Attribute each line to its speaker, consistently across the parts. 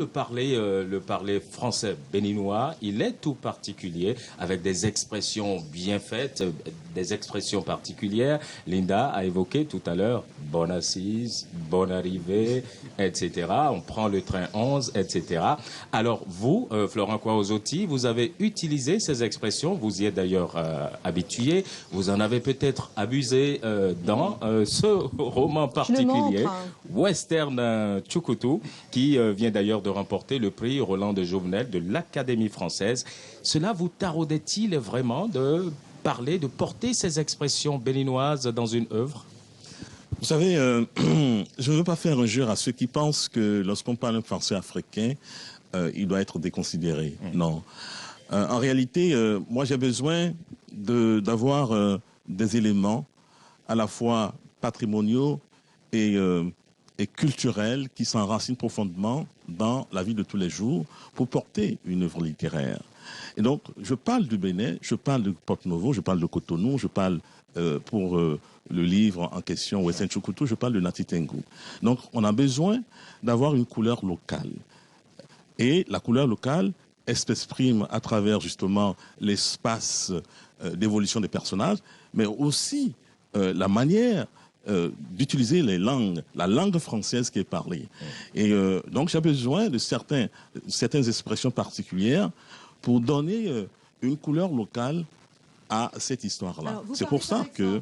Speaker 1: Le parler français béninois, il est tout particulier, avec des expressions bien faites, des expressions particulières. Linda a évoqué tout à l'heure bonne assise, bonne arrivée, etc. On prend le train 11, etc. Alors vous, Florent Kwaozotti, vous avez utilisé ces expressions, vous y êtes d'ailleurs habitué, vous en avez peut-être abusé dans ce roman particulier, Western Tchoukoutou, qui vient d'ailleurs de remporter le prix Roland de Jouvenel de l'Académie française. Cela vous taraudait-il vraiment de parler, de porter ces expressions béninoises dans une œuvre?
Speaker 2: Vous savez, je ne veux pas faire injure à ceux qui pensent que lorsqu'on parle un français africain, il doit être déconsidéré. Non. En réalité, moi j'ai besoin d'avoir des éléments à la fois patrimoniaux et culturels qui s'enracinent profondément dans la vie de tous les jours pour porter une œuvre littéraire. Et donc, je parle du Bénin, je parle de Porto-Novo, je parle de Cotonou, je parle pour le livre en question, Western Tchoukoutou, je parle de Nati Tengu. Donc, on a besoin d'avoir une couleur locale. Et la couleur locale, elle s'exprime à travers justement l'espace d'évolution des personnages, mais aussi la manière d'utiliser les langues, la langue française qui est parlée. Et donc j'ai besoin de certaines expressions particulières pour donner une couleur locale à cette histoire-là. C'est pour ça que...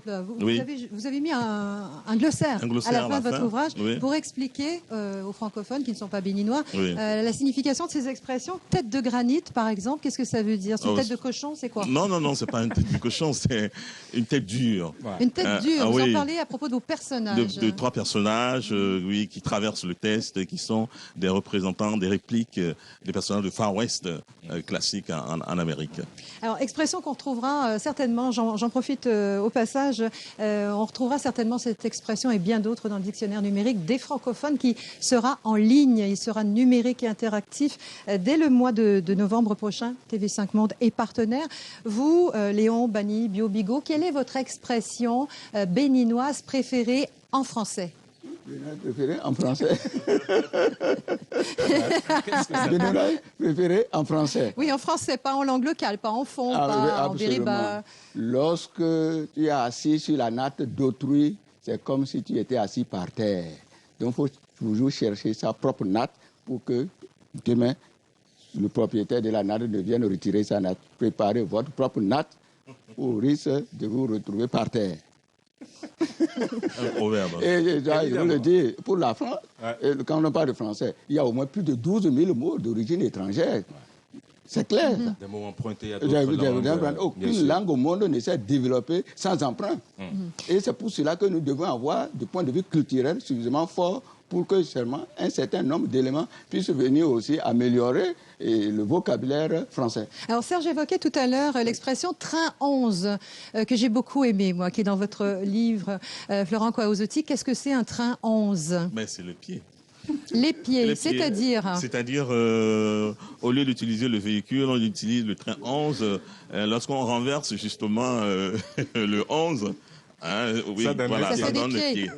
Speaker 3: Vous avez mis un glossaire à la fin de votre ouvrage pour expliquer aux francophones qui ne sont pas béninois la signification de ces expressions. Tête de granit, par exemple, qu'est-ce que ça veut dire? C'est une tête de cochon, c'est quoi?
Speaker 2: Non, c'est pas une tête de cochon, c'est une tête dure.
Speaker 3: Une tête dure, vous en parlez à propos de vos personnages.
Speaker 2: De trois personnages qui traversent le test, qui sont des représentants, des répliques des personnages de Far West classiques en Amérique.
Speaker 3: Alors, expression qu'on retrouvera certainement, j'en profite au passage, on retrouvera certainement cette expression et bien d'autres dans le dictionnaire numérique des francophones qui sera en ligne, il sera numérique et interactif dès le mois de novembre prochain. TV5 Monde est partenaire. Vous, Léon, Bani, Bio-Bigot, quelle est votre expression béninoise préférée en français?
Speaker 4: Préféré en français. Préféré en français.
Speaker 3: Oui, en français, pas en langue locale, pas en fond, pas en bériba.
Speaker 4: Lorsque tu es assis sur la natte d'autrui, c'est comme si tu étais assis par terre. Donc, il faut toujours chercher sa propre natte pour que demain, le propriétaire de la natte ne vienne retirer sa natte. Préparez votre propre natte au risque de vous retrouver par terre. Et je veux le dire, pour la France, quand on parle de français, il y a au moins plus de 12 000 mots d'origine étrangère. C'est clair.
Speaker 1: Des mots empruntés à d'autres langues.
Speaker 4: Aucune langue au monde ne s'est développée sans emprunt. Et c'est pour cela que nous devons avoir, du point de vue culturel, suffisamment fort pour que seulement un certain nombre d'éléments puissent venir aussi améliorer le vocabulaire français.
Speaker 3: Alors Serge évoquait tout à l'heure l'expression train 11, que j'ai beaucoup aimé, moi, qui est dans votre livre, Florent Kwaozotti. Qu'est-ce que c'est un train 11?
Speaker 2: Ben, c'est le pied.
Speaker 3: Les pieds, c'est-à-dire?
Speaker 2: C'est-à-dire, au lieu d'utiliser le véhicule, on utilise le train 11. Lorsqu'on renverse justement le 11, hein, oui,
Speaker 3: ça donne les pieds.